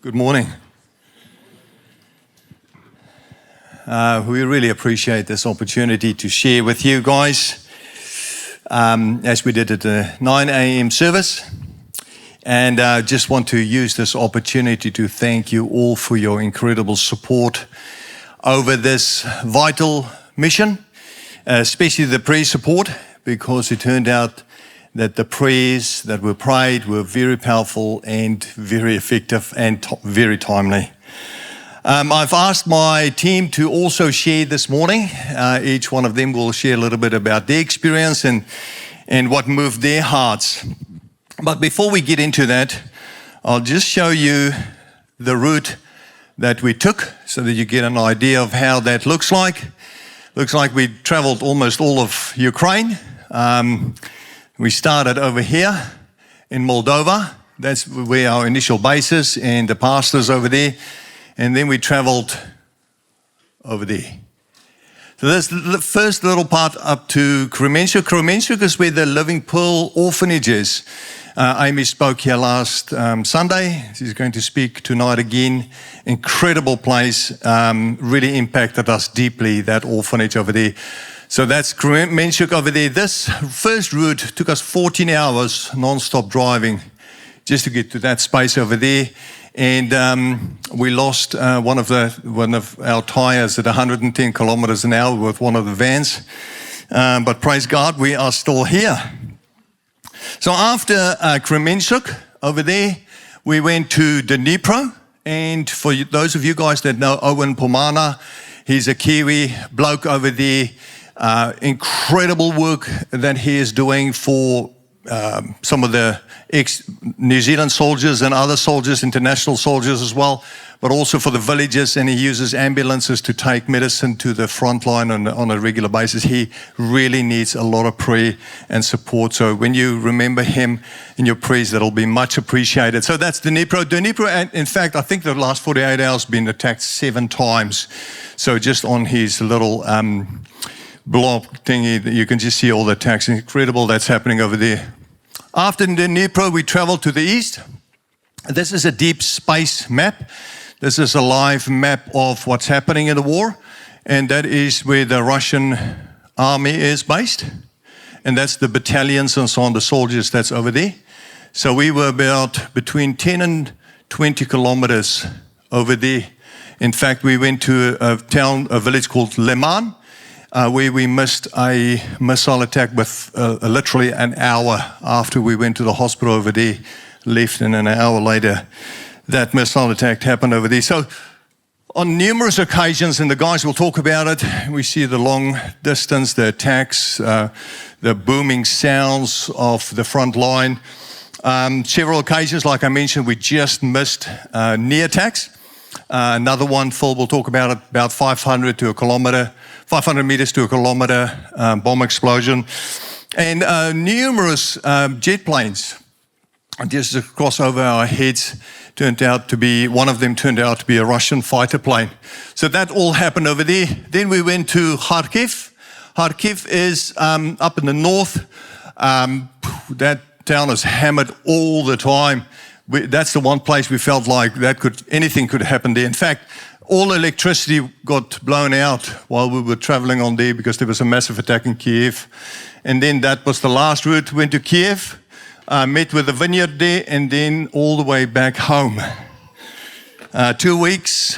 Good morning. We really appreciate this opportunity to share with you guys as we did at the 9 a.m. service. And I just want to use this opportunity to thank you all for your incredible support over this vital mission, especially the prayer support, because it turned out that the prayers that were prayed were very powerful and very effective and very timely. I've asked my team to also share this morning. Each one of them will share a little bit about their experience and what moved their hearts. But before we get into that, I'll just show you the route that we took so that you get an idea of how that looks like. Looks like we traveled almost all of Ukraine. We started over here in Moldova. That's where our initial base is, and the pastor's over there. And then we traveled over there. So that's the first little part up to Kremenchuk. Kremenchuk is where the Living Pearl Orphanage is. Amy spoke here last Sunday. She's going to speak tonight again. Incredible place. Really impacted us deeply, that orphanage over there. So that's Kremenchuk over there. This first route took us 14 hours non-stop driving just to get to that space over there. And we lost one of our tires at 110 kilometers an hour with one of the vans. But praise God, we are still here. So after Kremenchuk over there, we went to Dnipro. And for those of you guys that know Owen Pomana, he's a Kiwi bloke over there. Incredible work that he is doing for some of the ex-New Zealand soldiers and other soldiers, international soldiers as well, but also for the villages, and he uses ambulances to take medicine to the front line on a regular basis. He really needs a lot of prayer and support. So when you remember him in your prayers, that'll be much appreciated. So that's Dnipro. Dnipro, in fact, I think the last 48 hours been attacked 7 times. So just on his little blob thingy, you can just see all the attacks. Incredible that's happening over there. After Dnipro, we traveled to the east. This is a deep space map. This is a live map of what's happening in the war. And that is where the Russian army is based. And that's the battalions and so on, the soldiers that's over there. So we were about between 10 and 20 kilometers over there. In fact, we went to a village called Leman, where we missed a missile attack with literally an hour after we went to the hospital over there, left, and an hour later, that missile attack happened over there. So on numerous occasions, and the guys will talk about it, we see the long distance, the attacks, the booming sounds of the front line. Several occasions, like I mentioned, we just missed knee attacks. Another one, Phil will talk about it, about 500 meters to a kilometer bomb explosion. And numerous jet planes just across over our heads one of them turned out to be a Russian fighter plane. So that all happened over there. Then we went to Kharkiv. Kharkiv is up in the north. That town is hammered all the time. That's the one place we felt like anything could happen there. In fact, all electricity got blown out while we were traveling on there because there was a massive attack in Kiev. And then that was the last route. Went to Kiev, met with the vineyard there, and then all the way back home. 2 weeks,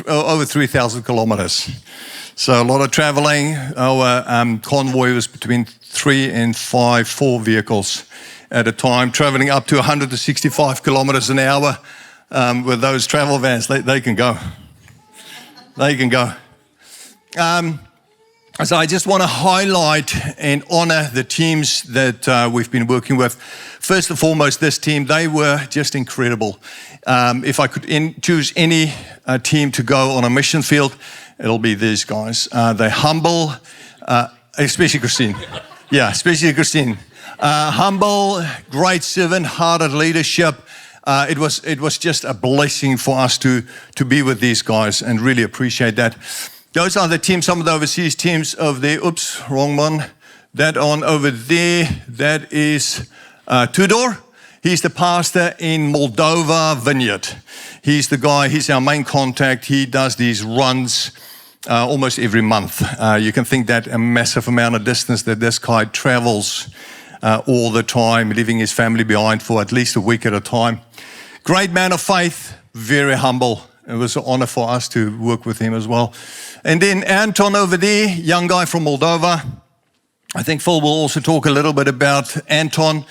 over 3,000 kilometers. So a lot of traveling. Our convoy was between 3 and 4 vehicles at a time, traveling up to 165 kilometers an hour with those travel vans. They can go. They can go. So I just want to highlight and honor the teams that we've been working with. First and foremost, this team, they were just incredible. If I could choose any team to go on a mission field, it'll be these guys. They're humble, especially Christine. Yeah, especially Christine. Humble, great servant-hearted leadership. It was just a blessing for us to be with these guys and really appreciate that. Those are the teams, some of the overseas teams over there. Oops, wrong one. That on over there, that is Tudor. He's the pastor in Moldova Vineyard. He's the guy, he's our main contact. He does these runs almost every month. You can think that a massive amount of distance that this guy travels all the time, leaving his family behind for at least a week at a time. Great man of faith, very humble. It was an honor for us to work with him as well. And then Anton over there, young guy from Moldova. I think Phil will also talk a little bit about Anton.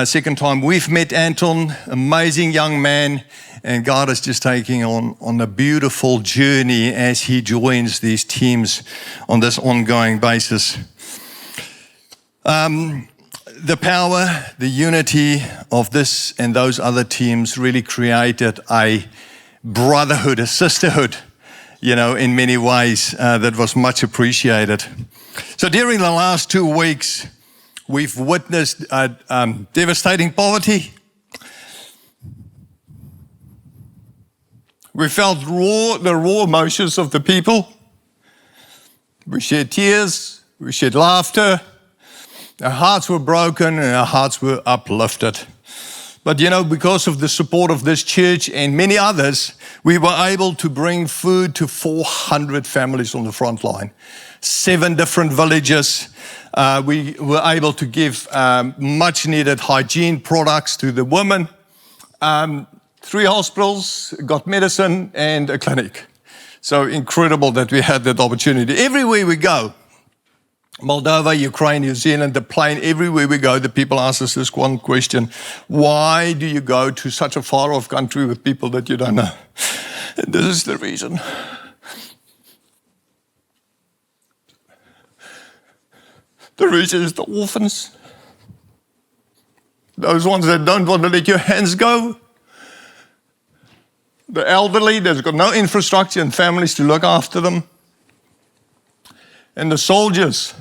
Second time we've met Anton, amazing young man, and God is just taking on a beautiful journey as he joins these teams on this ongoing basis. The power, the unity of this and those other teams really created a brotherhood, a sisterhood, in many ways that was much appreciated. So during the last 2 weeks, we've witnessed devastating poverty. We felt the raw emotions of the people. We shed tears, we shed laughter. Our hearts were broken and our hearts were uplifted. But because of the support of this church and many others, we were able to bring food to 400 families on the front line. 7 different villages. We were able to give much needed hygiene products to the women. 3 hospitals, got medicine and a clinic. So incredible that we had that opportunity. Everywhere we go, Moldova, Ukraine, New Zealand, the plane, everywhere we go, the people ask us this one question: why do you go to such a far-off country with people that you don't know? And this is the reason. The reason is the orphans. Those ones that don't want to let your hands go. The elderly, there's got no infrastructure and families to look after them. And the soldiers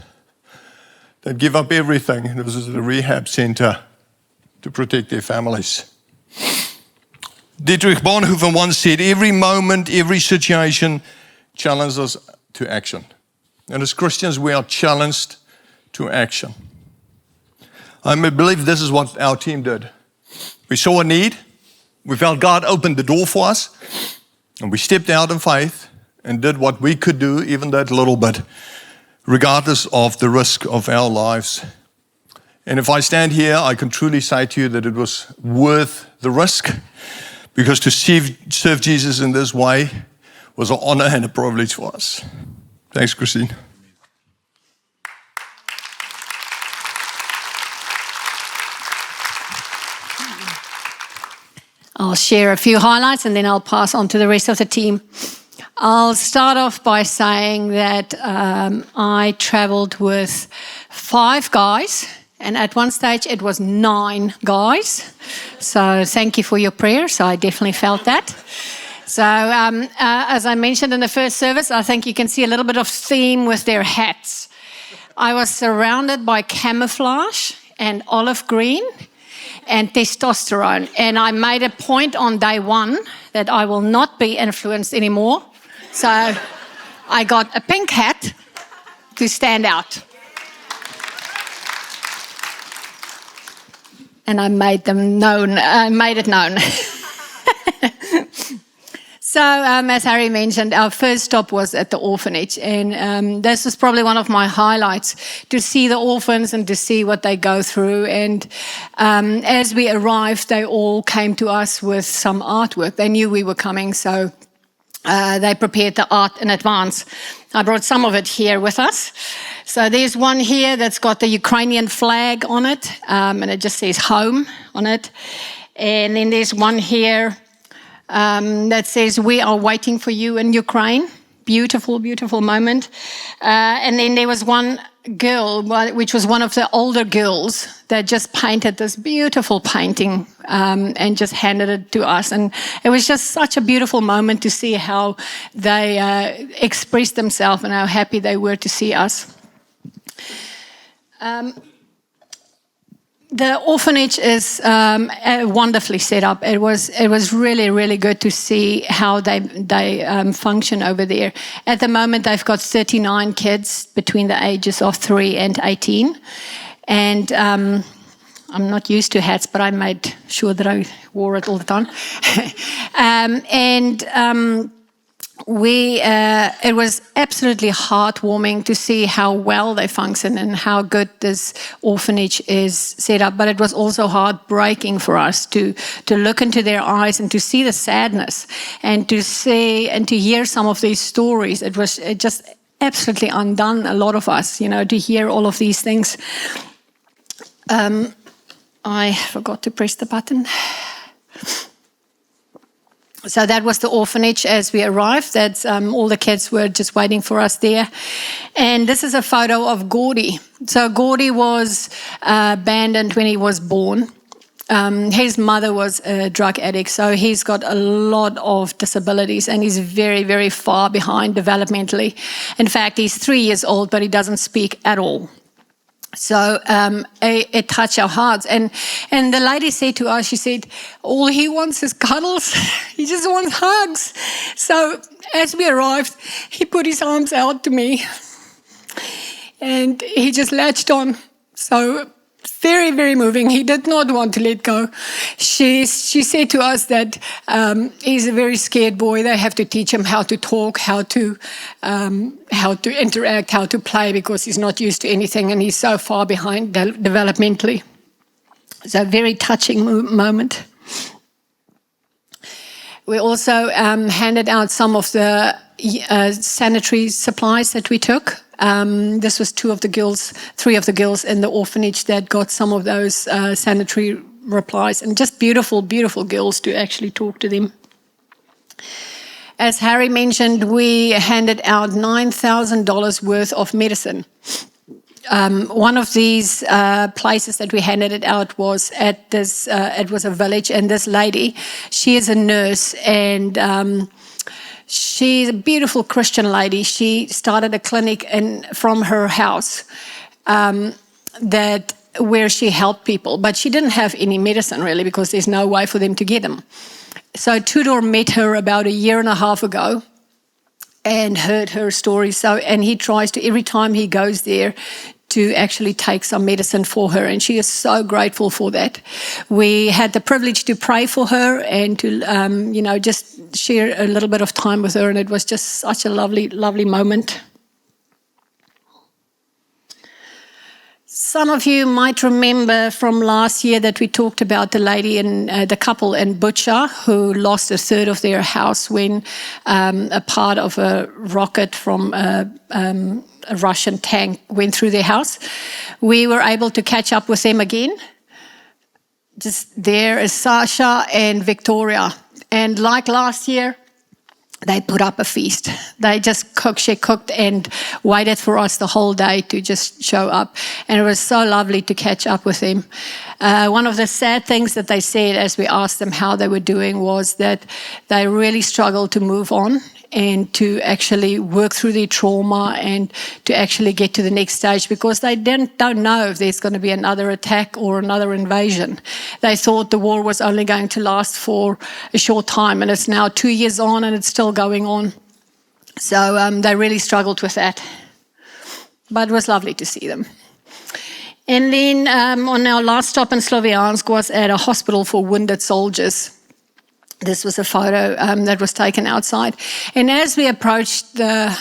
that give up everything. This is the rehab center to protect their families. Dietrich Bonhoeffer once said, every moment, every situation challenges us to action. And as Christians, we are challenged to action. I believe this is what our team did. We saw a need. We felt God opened the door for us. And we stepped out in faith and did what we could do, even that little bit, regardless of the risk of our lives. And if I stand here, I can truly say to you that it was worth the risk, because to serve Jesus in this way was an honor and a privilege for us. Thanks, Christine. I'll share a few highlights and then I'll pass on to the rest of the team. I'll start off by saying that I traveled with 5 guys, and at one stage it was 9 guys. So thank you for your prayers. I definitely felt that. So as I mentioned in the first service, I think you can see a little bit of theme with their hats. I was surrounded by camouflage and olive green and testosterone. And I made a point on day 1 that I will not be influenced anymore. So I got a pink hat to stand out. And I made it known. So, as Harry mentioned, our first stop was at the orphanage. And this was probably one of my highlights, to see the orphans and to see what they go through. And as we arrived, they all came to us with some artwork. They knew we were coming, so they prepared the art in advance. I brought some of it here with us. So there's one here that's got the Ukrainian flag on it, and it just says home on it. And then there's one here that says, we are waiting for you in Ukraine. Beautiful, beautiful moment. And then there was one girl, which was one of the older girls, that just painted this beautiful painting and just handed it to us. And it was just such a beautiful moment to see how they expressed themselves and how happy they were to see us. The orphanage is wonderfully set up. It was really, really good to see how they function over there. At the moment, they've got 39 kids between the ages of 3 and 18. And I'm not used to hats, but I made sure that I wore it all the time. It was absolutely heartwarming to see how well they function and how good this orphanage is set up. But it was also heartbreaking for us to look into their eyes and to see the sadness and to see and to hear some of these stories. It just absolutely undone a lot of us, to hear all of these things. I forgot to press the button. So that was the orphanage as we arrived. That's all the kids were just waiting for us there. And this is a photo of Gordy. So Gordy was abandoned when he was born. His mother was a drug addict, so he's got a lot of disabilities and he's very, very far behind developmentally. In fact, he's 3 years old, but he doesn't speak at all. So it touched our hearts. And the lady said to us, she said, all he wants is cuddles. He just wants hugs. So as we arrived, he put his arms out to me and he just latched on. So very, very moving. He did not want to let go. She said to us that he's a very scared boy. They have to teach him how to talk, how to interact, how to play, because he's not used to anything and he's so far behind developmentally. It's a very touching moment. We also handed out some of the sanitary supplies that we took. This was 3 of the girls in the orphanage that got some of those sanitary supplies, and just beautiful, beautiful girls to actually talk to them. As Harry mentioned, we handed out $9,000 worth of medicine. One of these places that we handed it out was at this, it was a village, and this lady, she is a nurse, and she's a beautiful Christian lady. She started a clinic from her house where she helped people, but she didn't have any medicine really because there's no way for them to get them. So Tudor met her about 1.5 years ago and heard her story. And he tries to, every time he goes there, to actually take some medicine for her, and she is so grateful for that. We had the privilege to pray for her and to, just share a little bit of time with her, and it was just such a lovely, lovely moment. Some of you might remember from last year that we talked about the lady and the couple in Butcher who lost 1/3 of their house when a part of a rocket from a Russian tank went through their house. We were able to catch up with them again. Just there is Sasha and Victoria. And like last year, they put up a feast. They just cooked. She cooked and waited for us the whole day to just show up. And it was so lovely to catch up with them. One of the sad things that they said as we asked them how they were doing was that they really struggled to move on and to actually work through their trauma and to actually get to the next stage, because they don't know if there's going to be another attack or another invasion. They thought the war was only going to last for a short time, and it's now 2 years on and it's still going on. So they really struggled with that. But it was lovely to see them. And then on our last stop in Sloviansk was at a hospital for wounded soldiers. This was a photo that was taken outside. And as we approached the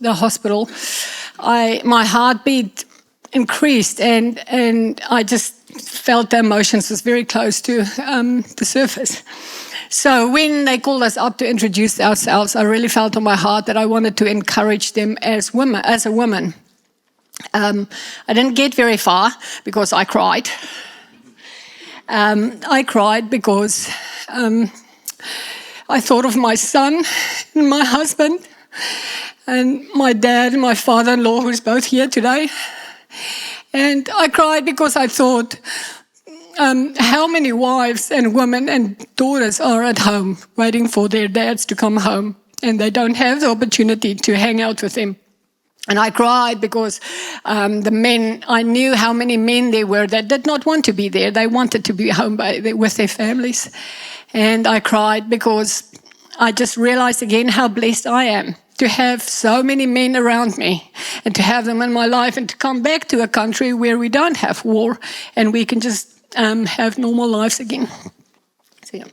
hospital, my heartbeat increased, and I just felt the emotions was very close to the surface. So when they called us up to introduce ourselves, I really felt on my heart that I wanted to encourage them as a woman. I didn't get very far because I cried. I cried because I thought of my son and my husband and my dad and my father-in-law, who's both here today. And I cried because I thought how many wives and women and daughters are at home waiting for their dads to come home, and they don't have the opportunity to hang out with them. And I cried because the men, I knew how many men there were that did not want to be there. They wanted to be home with their families. And I cried because I just realized again how blessed I am to have so many men around me and to have them in my life and to come back to a country where we don't have war and we can just have normal lives again. So, yeah.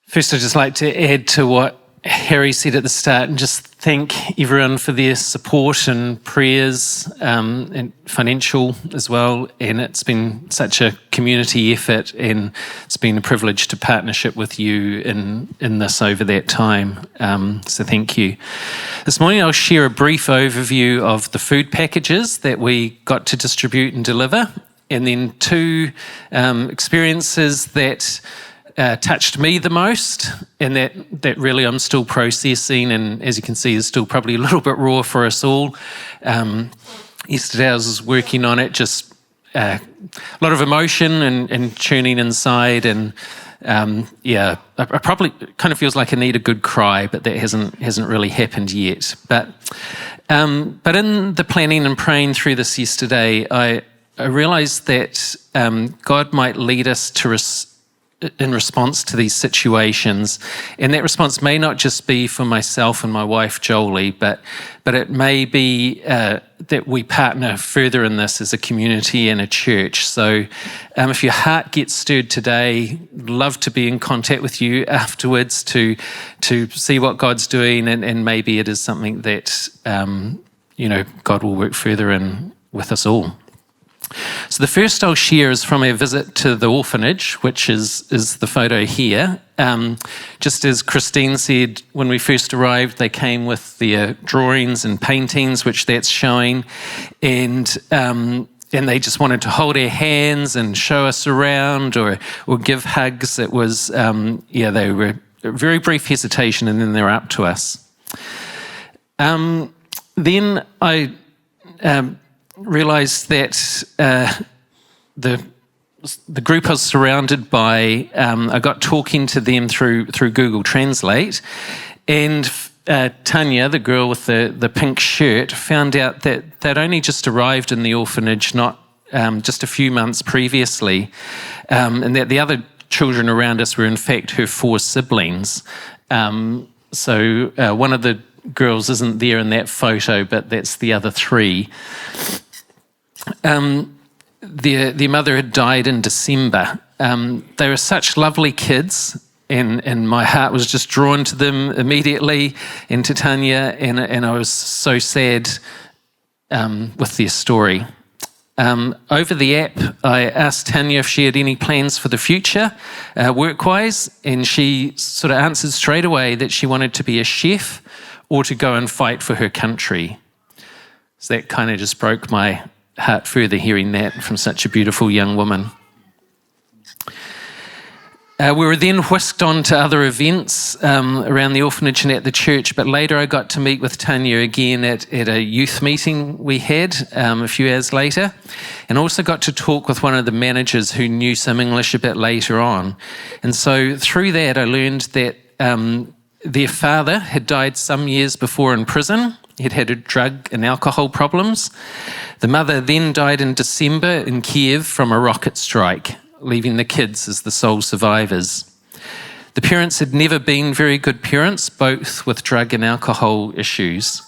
First, I'd just like to add to what Harry said at the start and just thank everyone for their support and prayers and financial as well. And it's been such a community effort, and it's been a privilege to partnership with you in this over that time. So thank you. This morning I'll share a brief overview of the food packages that we got to distribute and deliver, and then two experiences that touched me the most, and that really I'm still processing, and as you can see is still probably a little bit raw for us all. Yesterday I was working on it, just a lot of emotion and tuning inside, and I probably kind of feels like I need a good cry, but that hasn't really happened yet. But in the planning and praying through this yesterday, I realised that God might lead us in response to these situations, and that response may not just be for myself and my wife Jolie, but it may be that we partner further in this as a community and a church. So if your heart gets stirred today, love to be in contact with you afterwards to see what God's doing, and maybe it is something that God will work further in with us all. So the first I'll share is from a visit to the orphanage, which is the photo here. Just as Christine said, when we first arrived, they came with their drawings and paintings, which that's showing, and they just wanted to hold our hands and show us around or give hugs. It was, they were a very brief hesitation, and then they were up to us. Then I realised that the group I was surrounded by, I got talking to them through Google Translate, and Tanya, the girl with the pink shirt, found out that they'd only just arrived in the orphanage not just a few months previously, and that the other children around us were in fact her 4 siblings. So one of the girls isn't there in that photo, but that's the other 3. Their mother had died in December. They were such lovely kids, and my heart was just drawn to them immediately, and to Tanya, and I was so sad with their story. Over the app, I asked Tanya if she had any plans for the future, work-wise, and she sort of answered straight away that she wanted to be a chef or to go and fight for her country. So that kind of just broke my heart further, hearing that from such a beautiful young woman. We were then whisked on to other events around the orphanage and at the church, but later I got to meet with Tanya again at a youth meeting we had a few hours later, and also got to talk with one of the managers who knew some English a bit later on. And so through that I learned that their father had died some years before in prison. He'd had drug and alcohol problems. The mother then died in December in Kiev from a rocket strike, leaving the kids as the sole survivors. The parents had never been very good parents, both with drug and alcohol issues.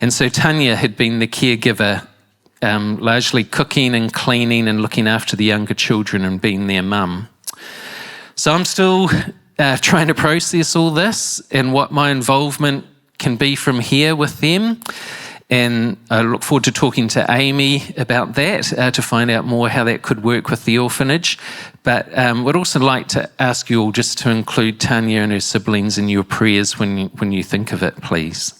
And so Tanya had been the caregiver, largely cooking and cleaning and looking after the younger children and being their mum. So I'm still trying to process all this and what my involvement can be from here with them, and I look forward to talking to Amy about that to find out more how that could work with the orphanage. But would also like to ask you all just to include Tanya and her siblings in your prayers when you think of it, please.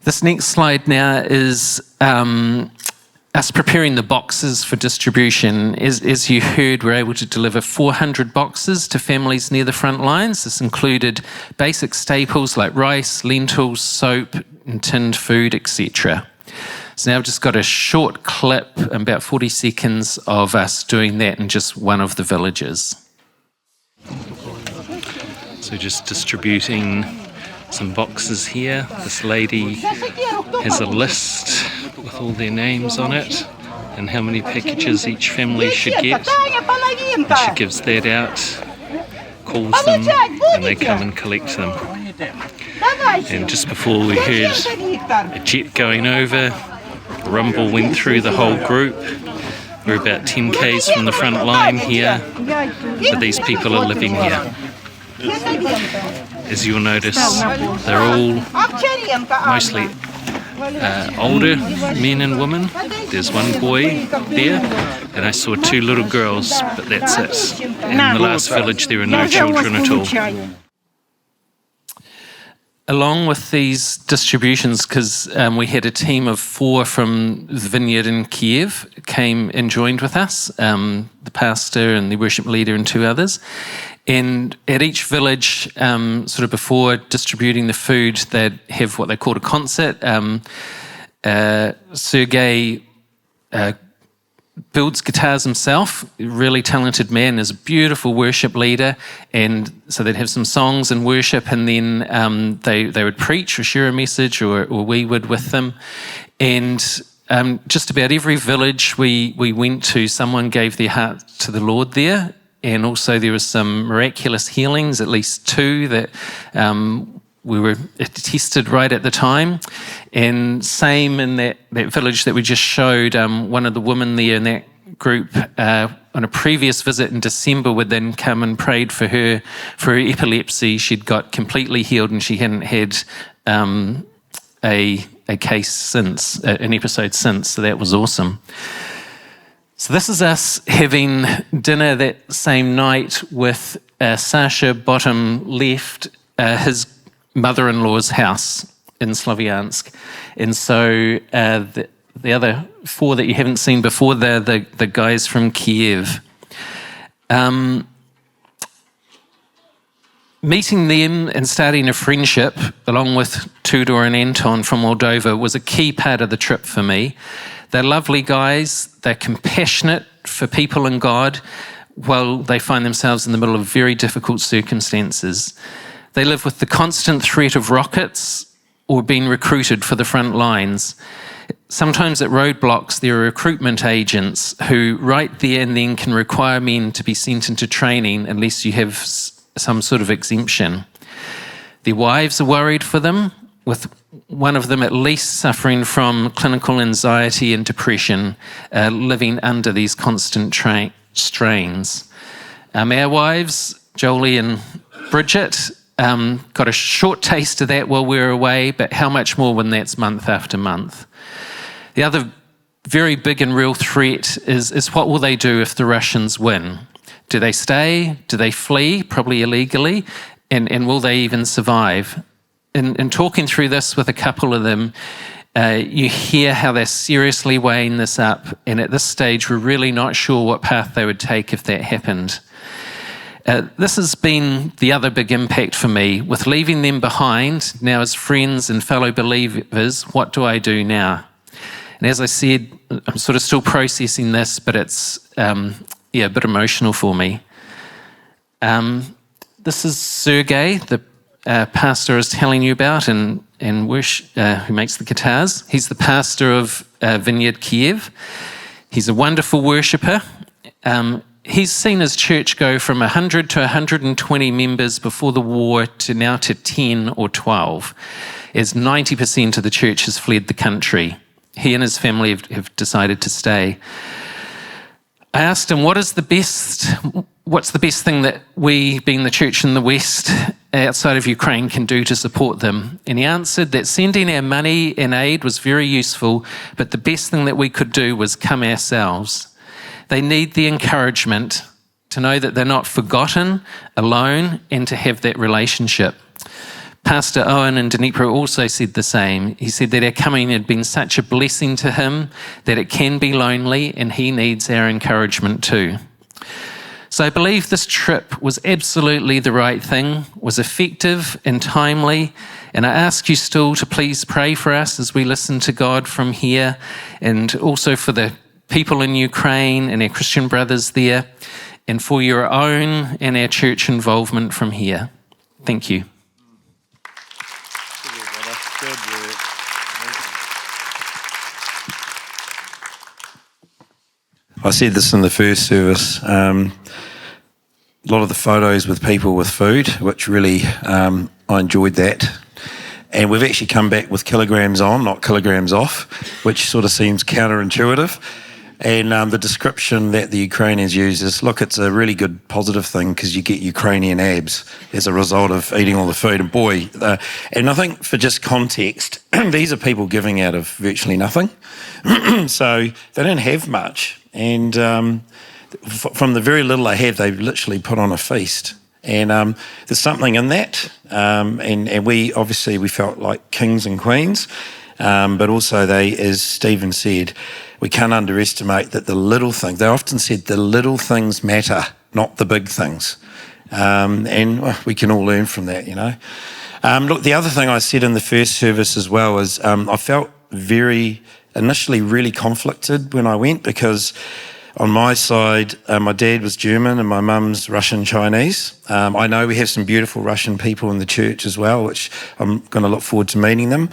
This next slide now is us preparing the boxes for distribution. As you heard, we're able to deliver 400 boxes to families near the front lines. This included basic staples like rice, lentils, soap, and tinned food, etc. So now I've just got a short clip, about 40 seconds, of us doing that in just one of the villages. So just distributing some boxes here. This lady has a list with all their names on it. and how many packages each family should get. And she gives that out, calls them, and they come and collect them. And just before we heard a jet going over, a rumble went through the whole group. We're about 10 k's from the front line here, but these people are living here. As you'll notice, they're all mostly older men and women. There's one boy there, and I saw 2 little girls, but that's it. In the last village, there are no children at all. Along with these distributions, because we had a team of 4 from the vineyard in Kiev came and joined with us, the pastor and the worship leader and 2 others. And at each village, sort of before distributing the food, they'd have what they called a concert. Sergei builds guitars himself, really talented man, is a beautiful worship leader, and so they'd have some songs and worship, and then they would preach or share a message, or we would with them. And just about every village we went to, someone gave their heart to the Lord there, and also there was some miraculous healings, at least 2 that we were attested right at the time. And same in that village that we just showed, one of the women there in that group on a previous visit in December would then come and prayed for her epilepsy. She'd got completely healed and she hadn't had a case since, an episode since, so that was awesome. So this is us having dinner that same night with Sasha, bottom left, his mother-in-law's house in Slavyansk. And so the other 4 that you haven't seen before, they're the guys from Kiev. Meeting them and starting a friendship, along with Tudor and Anton from Moldova, was a key part of the trip for me. They're lovely guys, they're compassionate for people and God, while they find themselves in the middle of very difficult circumstances. They live with the constant threat of rockets or being recruited for the front lines. Sometimes at roadblocks, there are recruitment agents who right there and then can require men to be sent into training unless you have some sort of exemption. Their wives are worried for them, with one of them at least suffering from clinical anxiety and depression, living under these constant strains. Our wives, Jolie and Bridget, got a short taste of that while we were away, but how much more when that's month after month. The other very big and real threat is what will they do if the Russians win? Do they stay? Do they flee? Probably illegally. And will they even survive? In talking through this with a couple of them, you hear how they're seriously weighing this up. And at this stage, we're really not sure what path they would take if that happened. This has been the other big impact for me. With leaving them behind, now as friends and fellow believers, what do I do now? And as I said, I'm sort of still processing this, but it's a bit emotional for me. This is Sergei, the pastor I was telling you about, and who makes the guitars. He's the pastor of Vineyard Kiev. He's a wonderful worshipper. He's seen his church go from 100 to 120 members before the war to now to 10 or 12, as 90% of the church has fled the country. He and his family have decided to stay. I asked him, what's the best thing that we, being the church in the West, outside of Ukraine, can do to support them? And he answered that sending our money and aid was very useful, but the best thing that we could do was come ourselves. They need the encouragement to know that they're not forgotten, alone, and to have that relationship. Pastor Owen in Dnipro also said the same. He said that our coming had been such a blessing to him that it can be lonely, and he needs our encouragement too. So I believe this trip was absolutely the right thing, was effective and timely, and I ask you still to please pray for us as we listen to God from here, and also for the people in Ukraine and our Christian brothers there, and for your own and our church involvement from here. Thank you. I said this in the first service. A lot of the photos with people with food, which really, I enjoyed that. And we've actually come back with kilograms on, not kilograms off, which sort of seems counterintuitive. And the description that the Ukrainians use is, look, it's a really good positive thing because you get Ukrainian abs as a result of eating all the food. And boy, and I think for just context, these are people giving out of virtually nothing. So they don't have much. And from the very little they have, they've literally put on a feast. And there's something in that. And we obviously, we felt like kings and queens. But also they, as Stephen said, we can't underestimate that the little things, they often said the little things matter, not the big things. And well, we can all learn from that, you know. Look, the other thing I said in the first service as well is I felt initially really conflicted when I went, because on my side, my dad was German and my mum's Russian Chinese. I know we have some beautiful Russian people in the church as well, which I'm going to look forward to meeting them.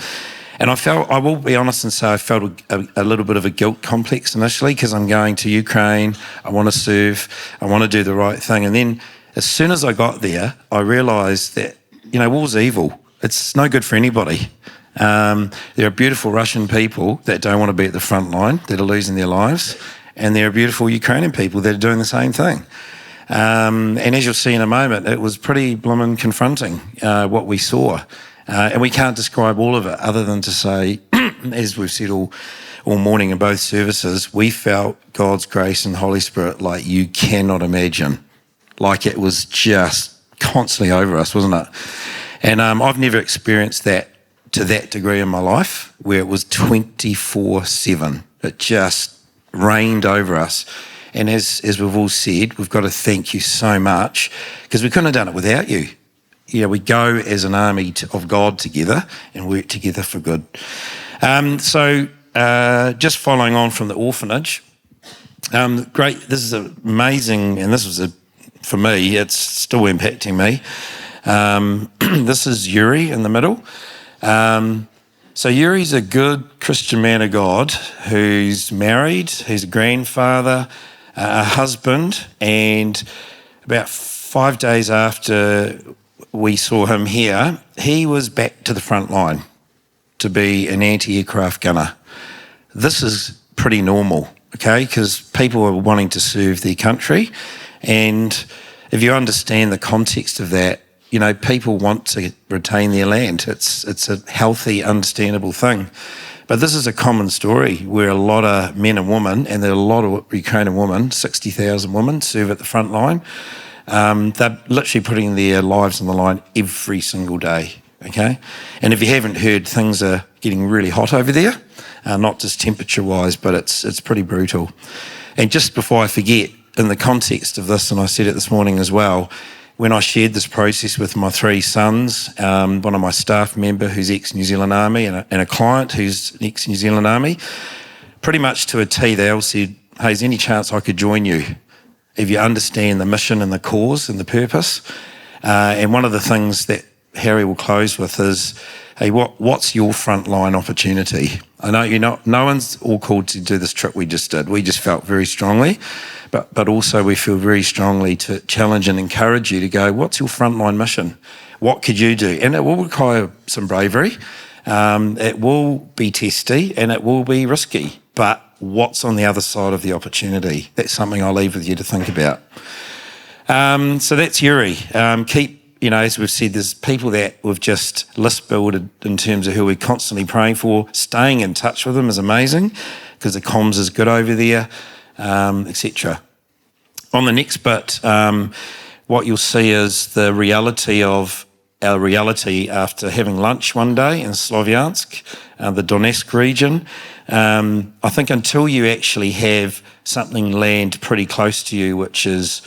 And I will be honest and say I felt a little bit of a guilt complex initially, because I'm going to Ukraine, I want to serve, I want to do the right thing. And then as soon as I got there, I realised that, you know, war's evil. It's no good for anybody. There are beautiful Russian people that don't want to be at the front line, that are losing their lives. And there are beautiful Ukrainian people that are doing the same thing. And as you'll see in a moment, it was pretty blooming confronting, what we saw. And we can't describe all of it other than to say, as we've said all morning in both services, we felt God's grace and Holy Spirit like you cannot imagine. Like it was just constantly over us, wasn't it? And I've never experienced that to that degree in my life, where it was 24/7. It just rained over us. And as we've all said, we've got to thank you so much, because we couldn't have done it without you. You know, we go as an army of God together and work together for good. So just following on from the orphanage, great, this is amazing, and this was for me, it's still impacting me. This is Yuri in the middle. So Yuri's a good Christian man of God who's married, he's a grandfather, a husband, and about 5 days after we saw him here, he was back to the front line to be an anti-aircraft gunner. This is pretty normal, okay, because people are wanting to serve their country, and if you understand the context of that, you know, people want to retain their land. It's a healthy, understandable thing. But this is a common story where a lot of men and women, and there are a lot of Ukrainian women, 60,000 women, serve at the front line. They're literally putting their lives on the line every single day, okay? And if you haven't heard, things are getting really hot over there, not just temperature-wise, but it's pretty brutal. And just before I forget, in the context of this, and I said it this morning as well, when I shared this process with my 3 sons, one of my staff member who's ex-New Zealand Army and a client who's ex-New Zealand Army, pretty much to a T, they all said, hey, is there any chance I could join you if you understand the mission and the cause and the purpose? And one of the things that Harry will close with is, hey, what's your frontline opportunity? I know no one's all called to do this trip we just did. We just felt very strongly, but also we feel very strongly to challenge and encourage you to go, what's your frontline mission? What could you do? And it will require some bravery. It will be testy and it will be risky, but what's on the other side of the opportunity? That's something I'll leave with you to think about. So that's Yuri. You know, as we've said, there's people that we've just list builded in terms of who we're constantly praying for. Staying in touch with them is amazing because the comms is good over there, etc. On the next bit, what you'll see is the reality of our reality after having lunch one day in Sloviansk, the Donetsk region. I think until you actually have something land pretty close to you, which is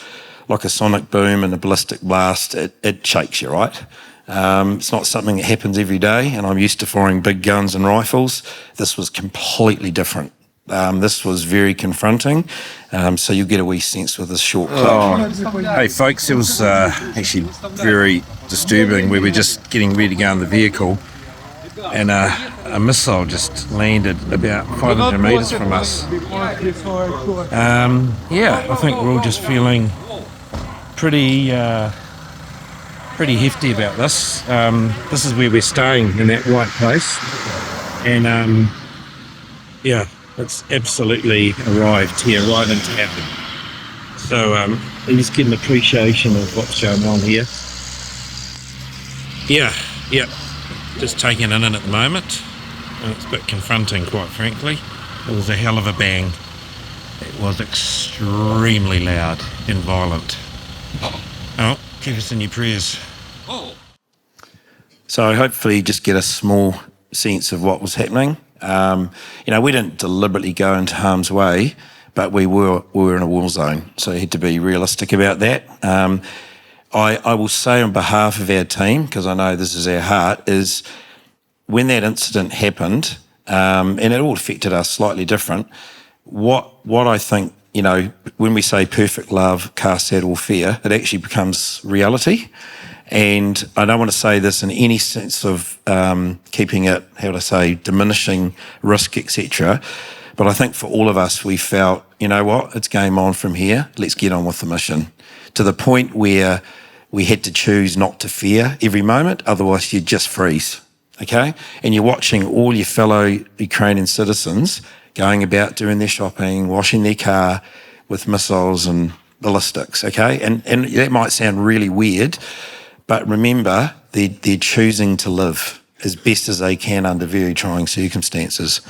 like a sonic boom and a ballistic blast, it shakes you, right? It's not something that happens every day, and I'm used to firing big guns and rifles. This was completely different. This was very confronting, so you'll get a wee sense with this short clip. Hey folks, it was actually very disturbing. We were just getting ready to go in the vehicle, and a missile just landed about 500 metres from us. I think we're all just feeling pretty hefty about this. This is where we're staying, in that white place, and it's absolutely arrived here right in town. So you just get an appreciation of what's going on here. Just taking it in at the moment. And it's a bit confronting, quite frankly. It was a hell of a bang. It was extremely loud and violent. Oh, keep us in your prayers. So hopefully you just get a small sense of what was happening. We didn't deliberately go into harm's way, but we were in a war zone, so you had to be realistic about that. I will say on behalf of our team, because I know this is our heart, is when that incident happened, and it all affected us slightly different, what I think, when we say perfect love casts out all fear, it actually becomes reality. And I don't want to say this in any sense of keeping it, diminishing risk, etc. But I think for all of us, we felt, you know what, it's game on from here. Let's get on with the mission. To the point where we had to choose not to fear every moment, otherwise you'd just freeze, okay? And you're watching all your fellow Ukrainian citizens going about doing their shopping, washing their car with missiles and ballistics, okay? And that might sound really weird, but remember, they're choosing to live as best as they can under very trying circumstances.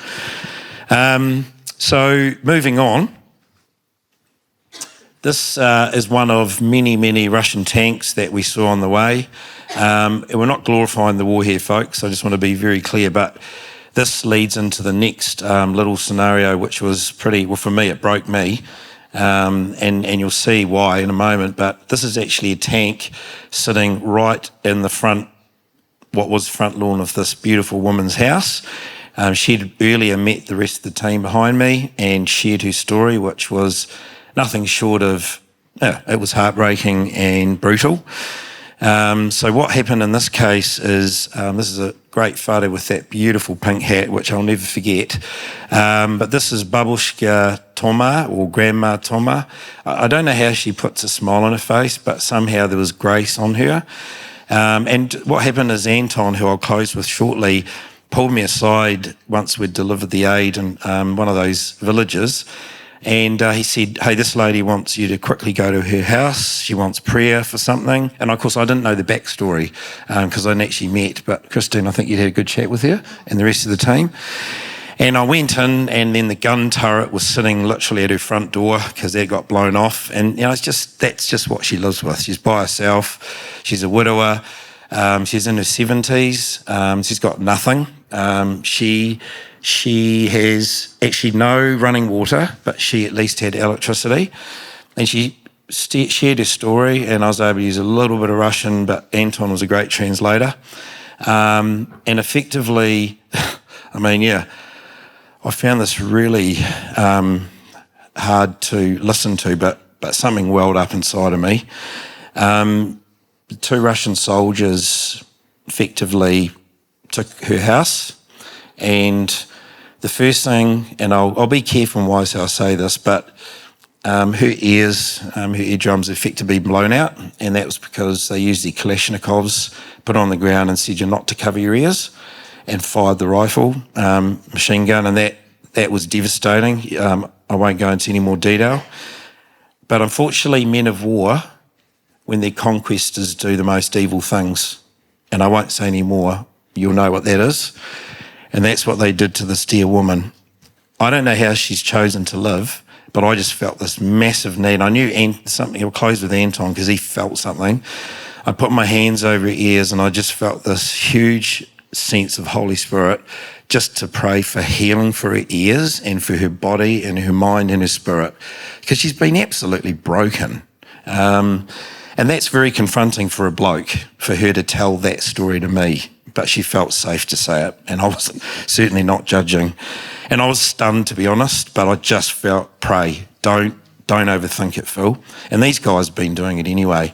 So moving on, this is one of many, many Russian tanks that we saw on the way. We're not glorifying the war here, folks. I just want to be very clear, but this leads into the next little scenario, which was pretty, well, for me, it broke me. And you'll see why in a moment, but this is actually a tank sitting right in the front, what was front lawn of this beautiful woman's house. She'd earlier met the rest of the team behind me and shared her story, which was nothing short of, it was heartbreaking and brutal. So what happened in this case is, this is a great photo with that beautiful pink hat, which I'll never forget. But this is Babushka Toma, or Grandma Toma. I don't know how she puts a smile on her face, but somehow there was grace on her. And what happened is Anton, who I'll close with shortly, pulled me aside once we'd delivered the aid in one of those villages. And he said, hey, this lady wants you to quickly go to her house. She wants prayer for something. And of course, I didn't know the backstory because I hadn't actually met. But Christine, I think you'd had a good chat with her and the rest of the team. And I went in, and then the gun turret was sitting literally at her front door because that got blown off. And, that's just what she lives with. She's by herself. She's a widower. She's in her 70s. She's got nothing. She has actually no running water, but she at least had electricity. And she shared her story, and I was able to use a little bit of Russian, but Anton was a great translator. And effectively, I found this really hard to listen to, but something welled up inside of me. The two Russian soldiers effectively took her house, and the first thing, and I'll be careful and wise how I say this, but her eardrums effectively blown out, and that was because they used the Kalashnikovs, put on the ground and said you're not to cover your ears, and fired the rifle, machine gun, and that was devastating. I won't go into any more detail. But unfortunately, men of war, when their conquestors do the most evil things, and I won't say any more, you'll know what that is. And that's what they did to this dear woman. I don't know how she's chosen to live, but I just felt this massive need. I knew something, I'll close with Anton because he felt something. I put my hands over her ears, and I just felt this huge sense of Holy Spirit just to pray for healing for her ears and for her body and her mind and her spirit, because she's been absolutely broken. And that's very confronting for a bloke, for her to tell that story to me, but she felt safe to say it, and I was certainly not judging. And I was stunned, to be honest, but I just felt, pray, don't overthink it, Phil. And these guys have been doing it anyway.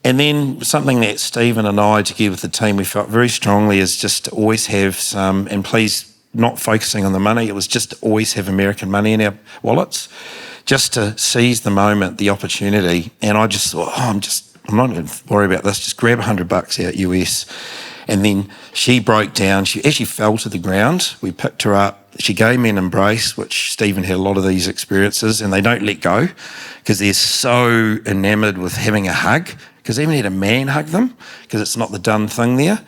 And then something that Stephen and I, together with the team, we felt very strongly is just to always have some, and please, not focusing on the money, it was just to always have American money in our wallets, just to seize the moment, the opportunity. And I just thought, I'm not going to worry about this, just grab $100 out US. And then she broke down, she actually fell to the ground. We picked her up, she gave me an embrace, which Stephen had a lot of these experiences, and they don't let go because they're so enamoured with having a hug, because they even had a man hug them because it's not the done thing there.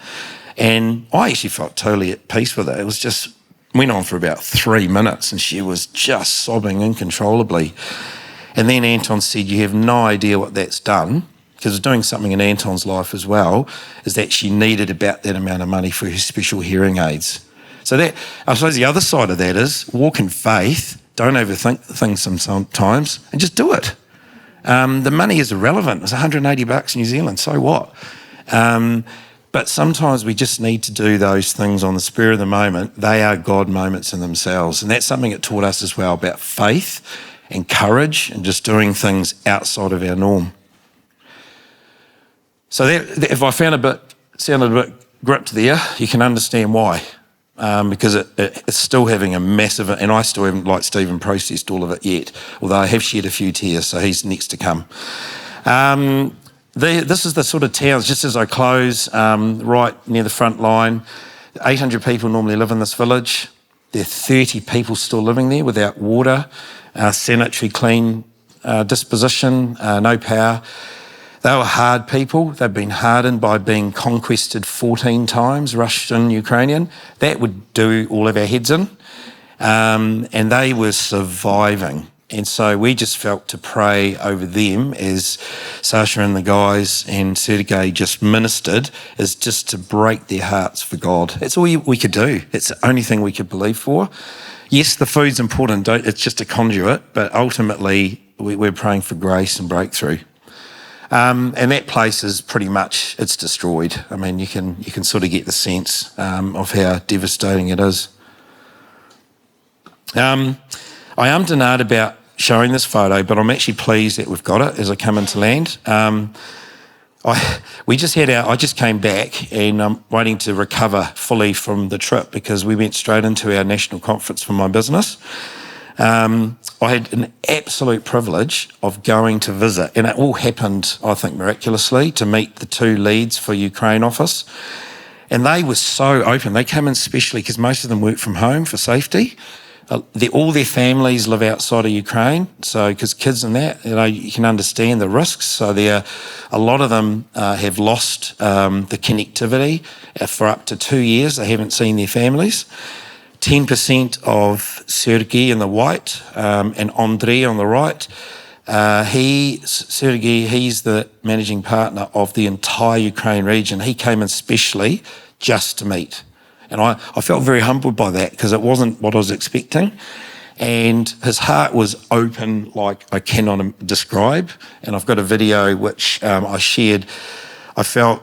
And I actually felt totally at peace with it. It was just, went on for about 3 minutes and she was just sobbing uncontrollably. And then Anton said, you have no idea what that's done, because doing something in Anton's life as well, is that she needed about that amount of money for her special hearing aids. So that, I suppose the other side of that is walk in faith, don't overthink things sometimes, and just do it. The money is irrelevant. It's $180 New Zealand, so what? But sometimes we just need to do those things on the spur of the moment. They are God moments in themselves. And that's something it taught us as well, about faith and courage and just doing things outside of our norm. So that if I sounded a bit gripped there, you can understand why. Because it's still having a massive, and I still haven't, like Stephen, processed all of it yet, although I have shed a few tears, so he's next to come. This is the sort of towns, just as I close, right near the front line. 800 people normally live in this village. There are 30 people still living there without water, sanitary, clean disposition, no power. They were hard people. They've been hardened by being conquested 14 times, Russian, Ukrainian. That would do all of our heads in. And they were surviving. And so we just felt to pray over them as Sasha and the guys and Sergei just ministered, is just to break their hearts for God. That's all we could do. It's the only thing we could believe for. Yes, the food's important. It's just a conduit, but ultimately we're praying for grace and breakthrough. And that place is pretty much, it's destroyed. I mean, you can sort of get the sense of how devastating it is. I am denied about showing this photo, but I'm actually pleased that we've got it as I come into land. I just came back and I'm waiting to recover fully from the trip because we went straight into our national conference for my business. I had an absolute privilege of going to visit, and it all happened, I think, miraculously, to meet the two leads for Ukraine office. And they were so open. They came in specially because most of them work from home for safety. All their families live outside of Ukraine, so because kids and that, you can understand the risks. So a lot of them have lost the connectivity for up to 2 years. They haven't seen their families. 10% of Sergei in the white and Andrei on the right. Sergei, he's the managing partner of the entire Ukraine region. He came in specially just to meet. And I felt very humbled by that because it wasn't what I was expecting. And his heart was open like I cannot describe. And I've got a video which I shared. I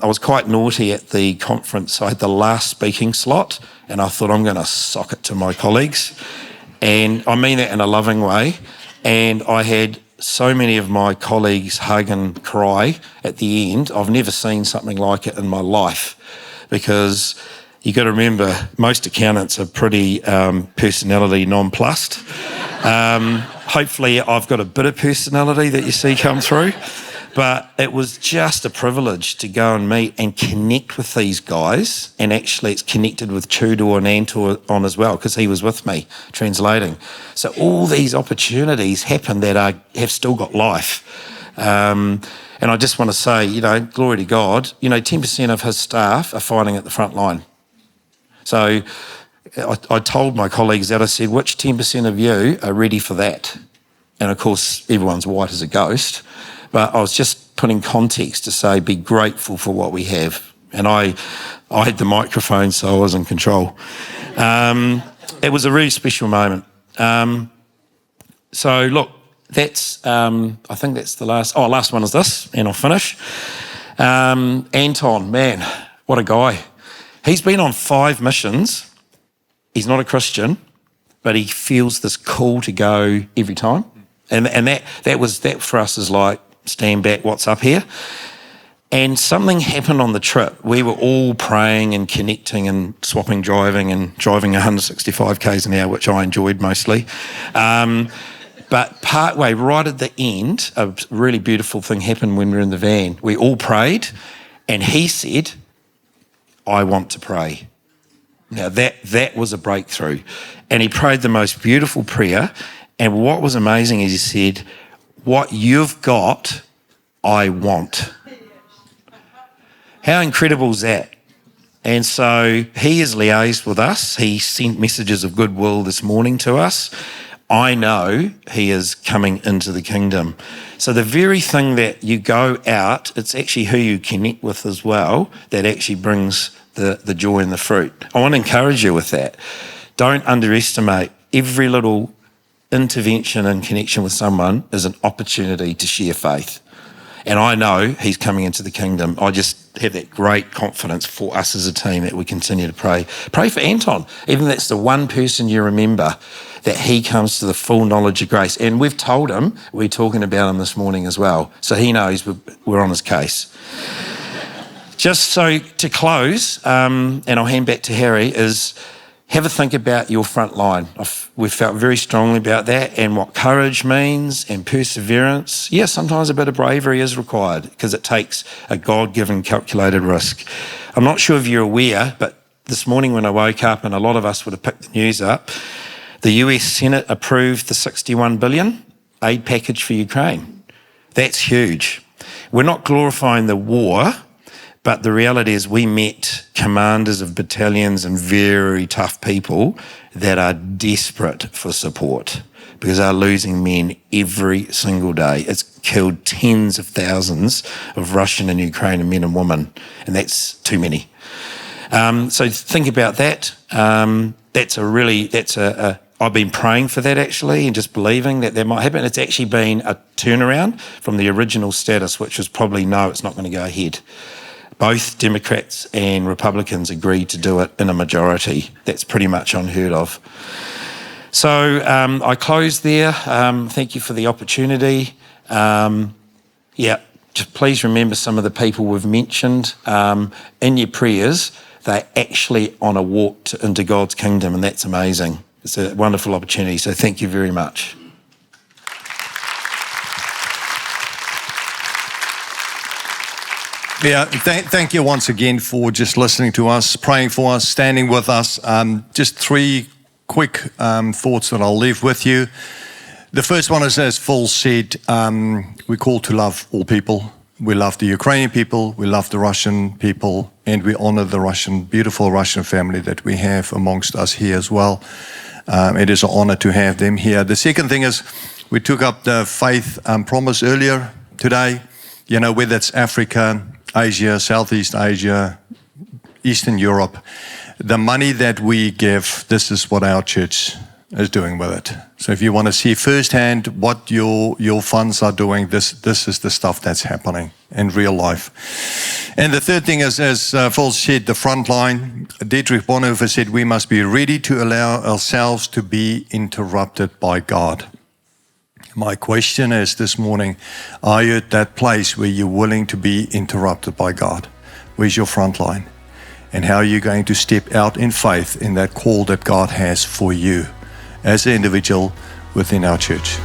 was quite naughty at the conference. I had the last speaking slot and I thought I'm going to sock it to my colleagues. And I mean that in a loving way. And I had so many of my colleagues hug and cry at the end. I've never seen something like it in my life, because you got to remember, most accountants are pretty personality nonplussed. Hopefully I've got a bit of personality that you see come through. But it was just a privilege to go and meet and connect with these guys. And actually it's connected with Tudor and Anton as well, because he was with me translating. So all these opportunities happen that have still got life. And I just want to say, glory to God, 10% of his staff are fighting at the front line. So I told my colleagues that, I said, which 10% of you are ready for that? And of course, everyone's white as a ghost. But I was just putting context to say, be grateful for what we have. And I had the microphone, so I was in control. It was a really special moment. So look, that's, I think that's the last one is this, and I'll finish. Anton, man, what a guy. He's been on 5 missions. He's not a Christian, but he feels this call to go every time. And that for us is like stand back what's up here. And something happened on the trip. We were all praying and connecting and swapping driving and driving 165 k's an hour, which I enjoyed mostly. But partway, right at the end, a really beautiful thing happened when we were in the van. We all prayed, and he said, I want to pray. Now that was a breakthrough. And he prayed the most beautiful prayer. And what was amazing is he said, what you've got, I want. How incredible is that? And so he has liaised with us. He sent messages of goodwill this morning to us. I know he is coming into the kingdom. So the very thing that you go out, it's actually who you connect with as well that actually brings the joy and the fruit. I want to encourage you with that. Don't underestimate every little intervention and connection with someone is an opportunity to share faith. And I know he's coming into the kingdom. I just have that great confidence for us as a team that we continue to pray. Pray for Anton, even if that's the one person you remember, that he comes to the full knowledge of grace. And we've told him, we're talking about him this morning as well. So he knows we're on his case. Just so to close, and I'll hand back to Harry, is have a think about your front line. We've felt very strongly about that and what courage means and perseverance. Yeah, sometimes a bit of bravery is required because it takes a God-given calculated risk. I'm not sure if you're aware, but this morning when I woke up, and a lot of us would have picked the news up, the US Senate approved the $61 billion aid package for Ukraine. That's huge. We're not glorifying the war, but the reality is we met commanders of battalions and very tough people that are desperate for support because they're losing men every single day. It's killed tens of thousands of Russian and Ukrainian men and women, and that's too many. So think about that. I've been praying for that actually and just believing that might happen. It's actually been a turnaround from the original status, which was probably no, it's not going to go ahead. Both Democrats and Republicans agreed to do it in a majority. That's pretty much unheard of. So I close there. Thank you for the opportunity. Just please remember some of the people we've mentioned in your prayers. They're actually on a walk into God's kingdom, and that's amazing. It's a wonderful opportunity. So thank you very much. Yeah, thank you once again for just listening to us, praying for us, standing with us. Just three quick thoughts that I'll leave with you. The first one is, as Phil said, we're called to love all people. We love the Ukrainian people, we love the Russian people, and we honor the beautiful Russian family that we have amongst us here as well. It is an honor to have them here. The second thing is, we took up the faith promise earlier today. You know, whether it's Africa, Asia, Southeast Asia, Eastern Europe, the money that we give, this is what our church is doing with it. So if you want to see firsthand what your funds are doing, this is the stuff that's happening in real life. And the third thing is, as Phil said, the front line. Dietrich Bonhoeffer said we must be ready to allow ourselves to be interrupted by God. My question is this morning, are you at that place where you're willing to be interrupted by God? Where's your front line? And how are you going to step out in faith in that call that God has for you as an individual within our church?